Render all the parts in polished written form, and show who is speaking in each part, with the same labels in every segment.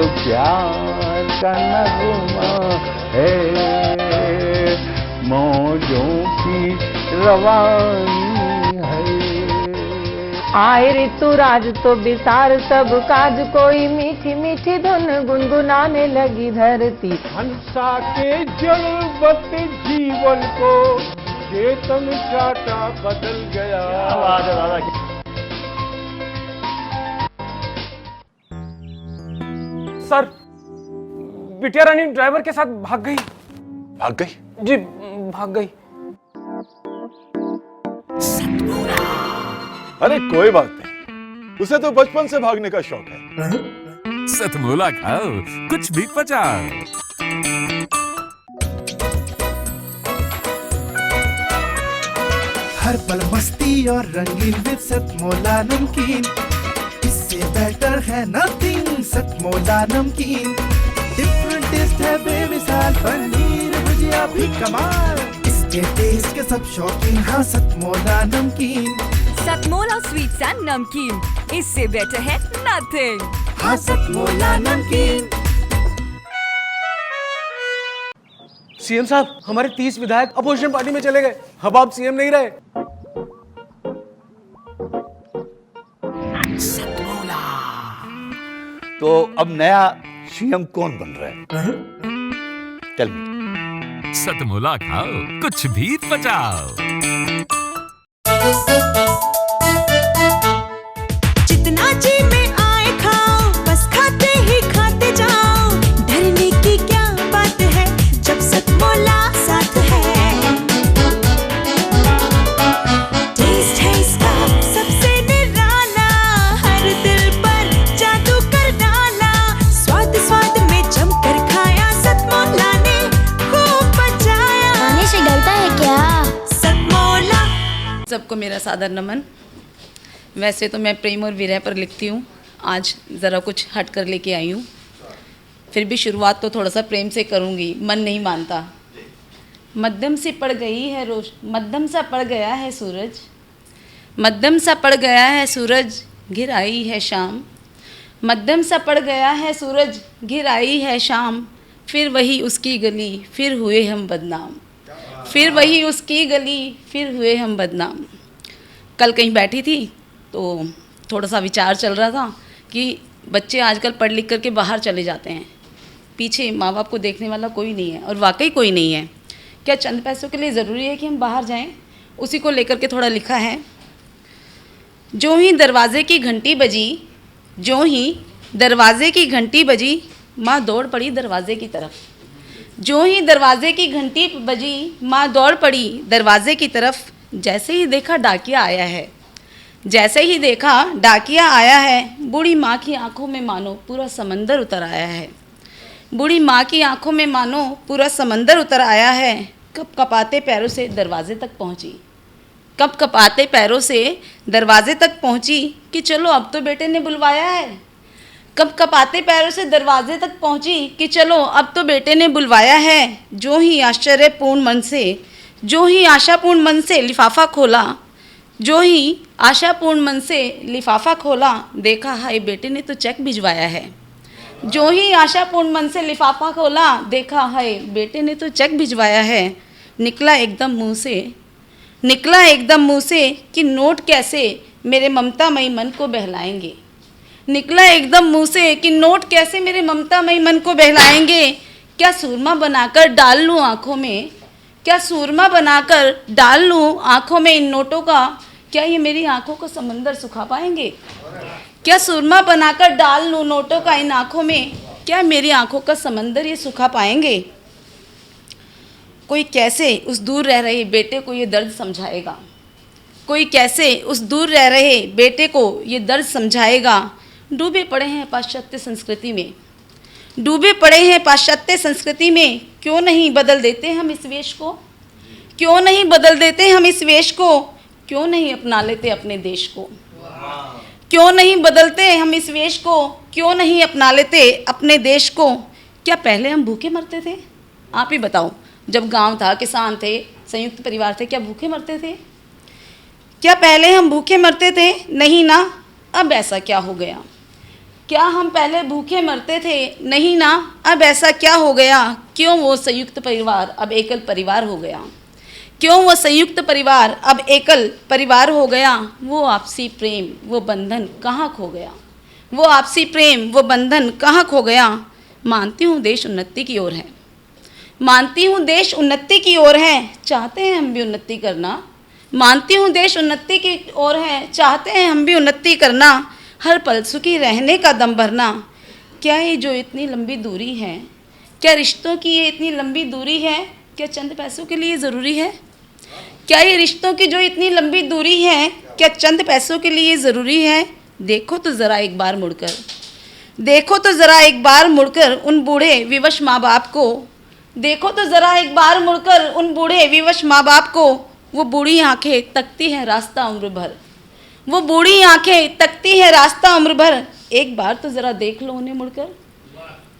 Speaker 1: प्यार का नगमा है, मौजों की रवानी है।
Speaker 2: आए ऋतुराज तो बिसार सब काज, कोई मीठी मीठी धुन गुनगुनाने लगी धरती।
Speaker 1: हंसा के जलवत जीवन को चेतन चाटा बदल गया।
Speaker 3: आवाज है दादा की।
Speaker 4: सर, बिटिया रानी ड्राइवर के साथ भाग गई।
Speaker 3: भाग गई?
Speaker 4: जी, भाग गई।
Speaker 3: अरे कोई बात नहीं, उसे तो बचपन से भागने का शौक है।
Speaker 5: सतमोला खाओ, कुछ भी पचाओ।
Speaker 6: हर पल मस्ती और रंगीन विद सतमोला नमकीन, इससे बेटर है नथिंग। सतमोला नमकीन डिफरेंट टेस्ट है बेमिसाल, पनीर भुजिया भी कमाल, इसके टेस्ट के सब शौकीन। हाँ सतमोला नमकीन,
Speaker 7: सतमोला स्वीट्स एंड नमकीन, इससे बेटर है नथिंग।
Speaker 6: हाँ सतमोला नमकीन।
Speaker 4: सीएम साहब, हमारे 30 विधायक अपोजिशन पार्टी में चले गए। अब आप सीएम नहीं रहे।
Speaker 3: तो अब नया सीएम कौन बन रहा है? Tell me.
Speaker 5: सतमोला खाओ, कुछ भी पचाओ।
Speaker 7: जितना जी में आए खाओ, बस खाते ही खाते जाओ। डरने की क्या बात है जब सतमोला साथ है। टेस्ट है इसका सबसे निराला, हर दिल पर जादू कर डाला। स्वाद स्वाद में जमकर खाया, सतमोला ने खूब बचाया।
Speaker 8: खाने से गलता है क्या?
Speaker 7: सतमोला।
Speaker 9: सबको मेरा सादर नमन। वैसे तो मैं प्रेम और विरह पर लिखती हूँ, आज ज़रा कुछ हट कर लेके आई हूँ। फिर भी शुरुआत तो थोड़ा सा प्रेम से करूँगी, मन नहीं मानता। मध्यम सी पड़ गई है रोश, मध्यम सा पड़ गया है सूरज, मध्यम सा पड़ गया है सूरज, घिर आई है शाम। मध्यम सा पड़ गया है सूरज, घिर आई है शाम। फिर वही उसकी गली, फिर हुए हम बदनाम। फिर वही उसकी गली, फिर हुए हम बदनाम। कल कहीं बैठी थी तो थोड़ा सा विचार चल रहा था कि बच्चे आजकल पढ़ लिख करके बाहर चले जाते हैं, पीछे माँ बाप को देखने वाला कोई नहीं है, और वाकई कोई नहीं है। क्या चंद पैसों के लिए ज़रूरी है कि हम बाहर जाएं? उसी को लेकर के थोड़ा लिखा है। जो ही दरवाजे की घंटी बजी, जो ही दरवाजे की घंटी बजी, माँ दौड़ पड़ी दरवाजे की तरफ। जो ही दरवाजे की घंटी बजी, माँ दौड़ पड़ी दरवाजे की तरफ। जैसे ही देखा डाकिया आया है, जैसे ही देखा डाकिया आया है, बूढ़ी माँ की आंखों में मानो पूरा समंदर उतर आया है। बूढ़ी माँ की आंखों में मानो पूरा समंदर उतर आया है। कप कपाते पैरों से दरवाजे तक पहुँची, कप कपाते पैरों से दरवाजे तक पहुँची कि चलो अब तो बेटे ने बुलवाया है। कप कपाते पैरों से दरवाजे तक पहुँची कि चलो अब तो बेटे ने बुलवाया है। जो ही आश्चर्यपूर्ण मन से, जो ही आशापूर्ण मन से लिफाफा खोला, जो ही आशापूर्ण मन से लिफाफा खोला, देखा हाय बेटे ने तो चेक भिजवाया है। जो ही आशापूर्ण मन से लिफाफा खोला, देखा हाय बेटे ने तो चेक भिजवाया है। निकला एकदम मुंह से, निकला एकदम मुंह से कि नोट कैसे मेरे ममतामयी मन को बहलाएंगे। निकला एकदम मुंह से कि नोट कैसे मेरे ममतामयी मन को बहलाएंगे। क्या सूरमा बनाकर डाल लूँ आँखों में, क्या सूरमा बनाकर डाल लूँ आँखों में इन नोटों का, क्या ये मेरी आँखों को समंदर सुखा पाएंगे। क्या सूरमा बनाकर डाल लूँ नोटों का इन आँखों में, क्या मेरी आँखों का समंदर ये सुखा पाएंगे। कोई कैसे उस दूर रह रहे बेटे को ये दर्द समझाएगा, कोई कैसे उस दूर रह रहे बेटे को ये दर्द समझाएगा। डूबे पड़े हैं पाश्चात्य संस्कृति में, डूबे पड़े हैं पाश्चात्य संस्कृति में। क्यों नहीं बदल देते हम इस वेश को, क्यों नहीं बदल देते हम इस वेश को, क्यों नहीं अपना लेते अपने देश को, क्यों नहीं बदलते हम इस वेश को, क्यों नहीं अपना लेते अपने देश को। क्या पहले हम भूखे मरते थे? आप ही बताओ, जब गांव था, किसान थे, संयुक्त परिवार थे, क्या भूखे मरते थे? क्या पहले हम भूखे मरते थे? नहीं ना। अब ऐसा क्या हो गया? क्या हम पहले भूखे मरते थे? नहीं ना। अब ऐसा क्या हो गया? क्यों वो संयुक्त परिवार अब एकल परिवार हो गया? क्यों वो संयुक्त परिवार अब एकल परिवार हो गया? वो आपसी प्रेम वो बंधन कहाँ खो गया? वो आपसी प्रेम वो बंधन कहाँ खो गया? मानती हूँ देश उन्नति की ओर है, मानती हूँ देश उन्नति की ओर है, चाहते हैं हम भी उन्नति करना। मानती हूँ देश उन्नति की ओर है, चाहते हैं हम भी उन्नति करना। हर पल सुखी रहने का दम भरना। क्या ये जो इतनी लंबी दूरी है, क्या रिश्तों की ये इतनी लंबी दूरी है, क्या चंद पैसों के लिए ज़रूरी है? क्या ये रिश्तों की जो इतनी लंबी दूरी है, क्या चंद पैसों के लिए ज़रूरी है? देखो तो ज़रा एक बार मुड़कर, देखो तो ज़रा एक बार मुड़कर उन बूढ़े विवश माँ बाप को, देखो तो ज़रा एक बार मुड़कर उन बूढ़े विवश माँ बाप को। वो बूढ़ी आंखें तकती हैं रास्ता उम्र भर, वो बूढ़ी आंखें तकती हैं रास्ता उम्र भर। एक बार तो ज़रा देख लो उन्हें मुड़कर,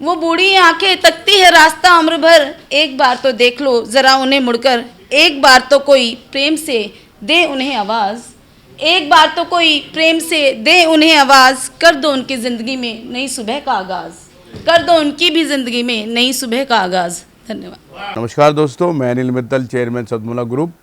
Speaker 9: वो बूढ़ी आंखें तकती है रास्ता उम्र भर। एक बार तो देख लो ज़रा उन्हें मुड़कर, एक बार तो कोई प्रेम से दे उन्हें आवाज़, एक बार तो कोई प्रेम से दे उन्हें आवाज़। कर दो उनकी ज़िंदगी में नई सुबह का आगाज़, कर दो उनकी भी ज़िंदगी में नई सुबह का आगाज़। धन्यवाद।
Speaker 1: नमस्कार दोस्तों, मैं अनिल मित्तल, चेयरमैन सतमोला ग्रुप।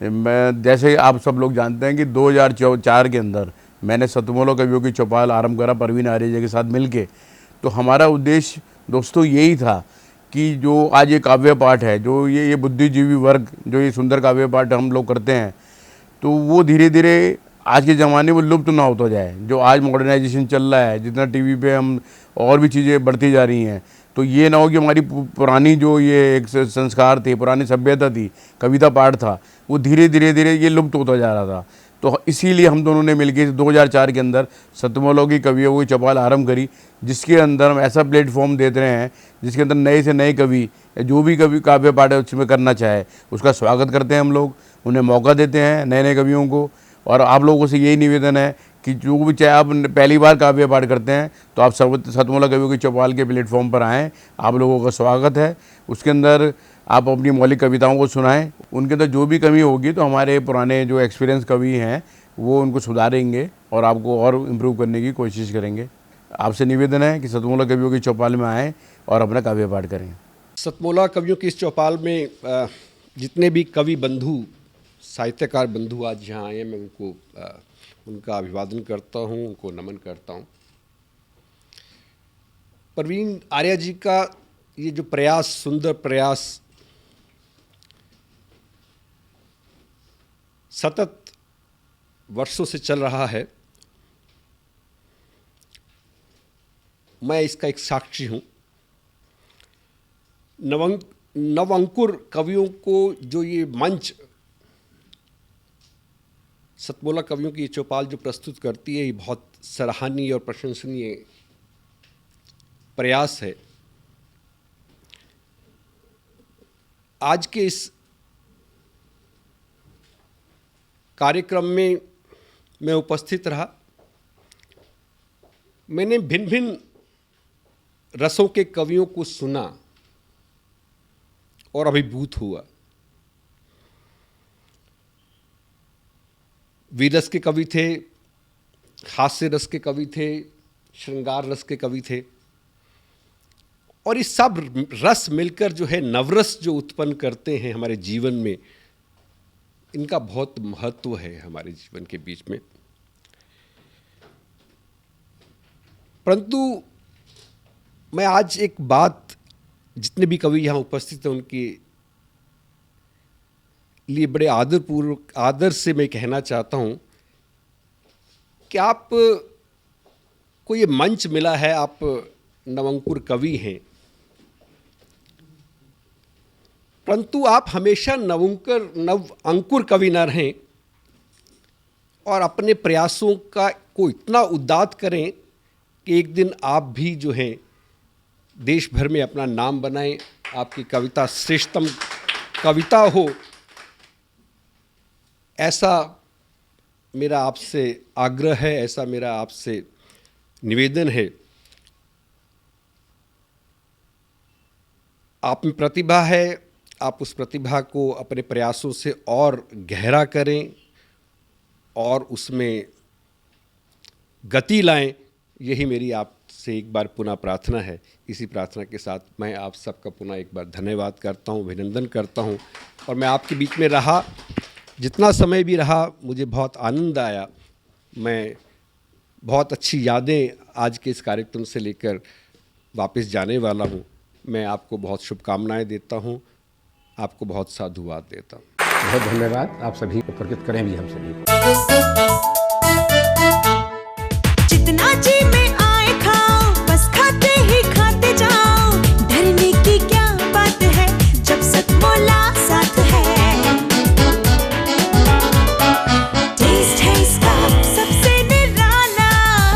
Speaker 1: मैं जैसे आप सब लोग जानते हैं कि 2004 के अंदर मैंने सतमोला कवियों की चौपाल आरंभ करा परवीन आर्य जी के साथ मिलके। तो हमारा उद्देश्य दोस्तों यही था कि जो आज ये काव्य पाठ है, जो ये बुद्धिजीवी वर्ग जो ये सुंदर काव्य पाठ हम लोग करते हैं, तो वो धीरे धीरे आज के ज़माने में लुप्त ना होता जाए। जो आज मॉडर्नाइजेशन चल रहा है, जितना टीवी पे हम और भी चीज़ें बढ़ती जा रही हैं, तो ये ना हो कि हमारी पुरानी जो ये एक संस्कार थे, पुरानी सभ्यता थी, कविता पाठ था, वो धीरे धीरे ये लुप्त होता जा रहा था। तो इसीलिए हम दोनों ने मिलकर 2004 के अंदर सतमोला की कवियों की चौपाल आरंभ करी, जिसके अंदर हम ऐसा प्लेटफॉर्म देते रहे हैं जिसके अंदर नए से नए कवि जो भी कवि काव्य पाठ है उसमें करना चाहे उसका स्वागत करते हैं। हम लोग उन्हें मौका देते हैं नए नए कवियों को। और आप लोगों से यही निवेदन है कि जो भी चाहे आप पहली बार काव्य पाठ करते हैं तो आप सतमोला कवियों की चौपाल के प्लेटफॉर्म पर आएँ, आप लोगों का स्वागत है। उसके अंदर आप अपनी मौलिक कविताओं को सुनाएं, उनके अंदर जो भी कमी होगी तो हमारे पुराने जो एक्सपीरियंस कवि हैं वो उनको सुधारेंगे और आपको और इम्प्रूव करने की कोशिश करेंगे। आपसे निवेदन है कि सतमोला कवियों की चौपाल में आएँ और अपना काव्य पाठ करें।
Speaker 8: सतमोला कवियों की इस चौपाल में जितने भी कवि बंधु, साहित्यकार बंधु आज यहाँ आए हैं, मैं उनको उनका अभिवादन करता हूँ, उनको नमन करता हूँ। परवीन आर्य जी का ये जो प्रयास, सुंदर प्रयास, सतत वर्षों से चल रहा है, मैं इसका एक साक्षी हूँ। नवअंकुर कवियों को जो ये मंच सतमोला कवियों की ये चौपाल जो प्रस्तुत करती है, ये बहुत सराहनीय और प्रशंसनीय प्रयास है। आज के इस कार्यक्रम में मैं उपस्थित रहा। मैंने भिन्न भिन्न रसों के कवियों को सुना और अभिभूत हुआ। वीरस के कवि थे, हास्य रस के कवि थे, श्रृंगार रस के कवि थे, और ये सब रस मिलकर जो है नवरस जो उत्पन्न करते हैं हमारे जीवन में, इनका बहुत महत्व है हमारे जीवन के बीच में। परंतु मैं आज एक बात जितने भी कवि यहाँ उपस्थित हैं उनके लिए बड़े आदरपूर्वक, आदर से मैं कहना चाहता हूँ कि आप को ये मंच मिला है, आप नवअंकुर कवि हैं, परंतु आप हमेशा नवअंकुर कवि न रहें और अपने प्रयासों को इतना उद्दात करें कि एक दिन आप भी जो हैं देश भर में अपना नाम बनाएं, आपकी कविता श्रेष्ठतम कविता हो, ऐसा मेरा आपसे आग्रह है, ऐसा मेरा आपसे निवेदन है। आप में प्रतिभा है, आप उस प्रतिभा को अपने प्रयासों से और गहरा करें और उसमें गति लाएं, यही मेरी आपसे एक बार पुनः प्रार्थना है। इसी प्रार्थना के साथ मैं आप सबका पुनः एक बार धन्यवाद करता हूँ, अभिनंदन करता हूँ। और मैं आपके बीच में रहा, जितना समय भी रहा, मुझे बहुत आनंद आया। मैं बहुत अच्छी यादें आज के इस कार्यक्रम से लेकर वापस जाने वाला हूँ। मैं आपको बहुत शुभकामनाएं देता हूँ, आपको बहुत साधुवाद देता हूँ।
Speaker 10: बहुत धन्यवाद। आप सभी को प्रकृत करें भी हम सभी।
Speaker 7: जितना जी में आए खाओ, बस खाते ही खाते जाओ। डरने की क्या बात है जब सतमोला साथ है। टेस्ट है इसका सबसे निराला,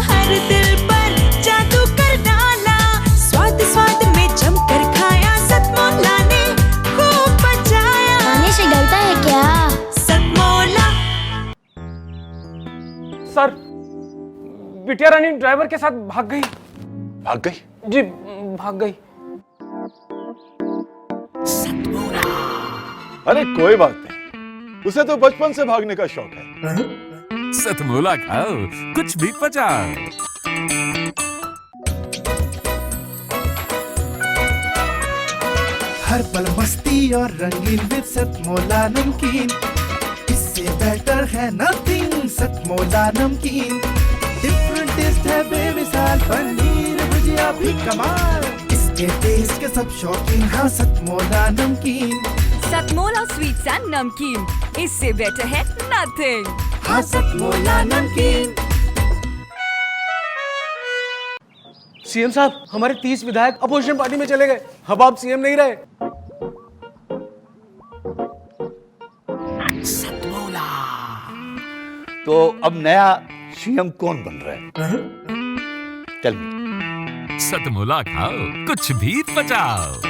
Speaker 7: हर दिल पर जादू कर डाला। स्वाद स्वाद में जमकर खाया, सतमोला ने खूब बचाया।
Speaker 11: खाने से डरता है क्या?
Speaker 7: सतमोला।
Speaker 4: सर, बिटिया रानी ड्राइवर के साथ भाग गई।
Speaker 3: भाग गई?
Speaker 4: जी, भाग गई।
Speaker 12: अरे कोई बात नहीं, उसे तो बचपन से भागने का शौक है।
Speaker 5: सतमोला खाओ, कुछ भी पचाओ।
Speaker 6: हर पल मस्ती और रंगीन विद सतमोला नमकीन, इससे बेटर है नथिंग। सतमोला नमकीन डिफरेंट टेस्ट है बेमिसाल, पनीर भुजिया भी कमाल। इसके टेस्ट के सब शौकीन, हाँ सतमोला नमकीन।
Speaker 7: सतमोला स्वीट्स एंड नमकीन, इससे बेटर है नथिंग।
Speaker 6: हाँ सतमोला नमकीन।
Speaker 4: सीएम साहब, हमारे 30 विधायक अपोजिशन पार्टी में चले गए। अब आप सीएम नहीं रहे।
Speaker 3: तो अब नया सीएम कौन बन रहा है? Tell me.
Speaker 5: सतमोला खाओ, कुछ भी पचाओ।